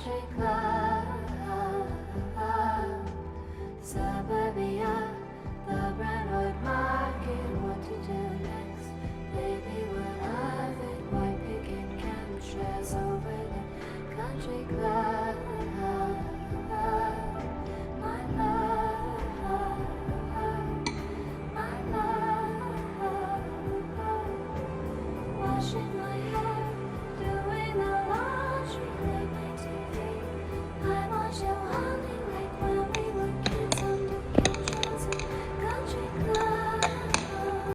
country club, suburbia, the Brentwood Market. What to do next? Baby, we'll have it. White picket chemtrails over the country club.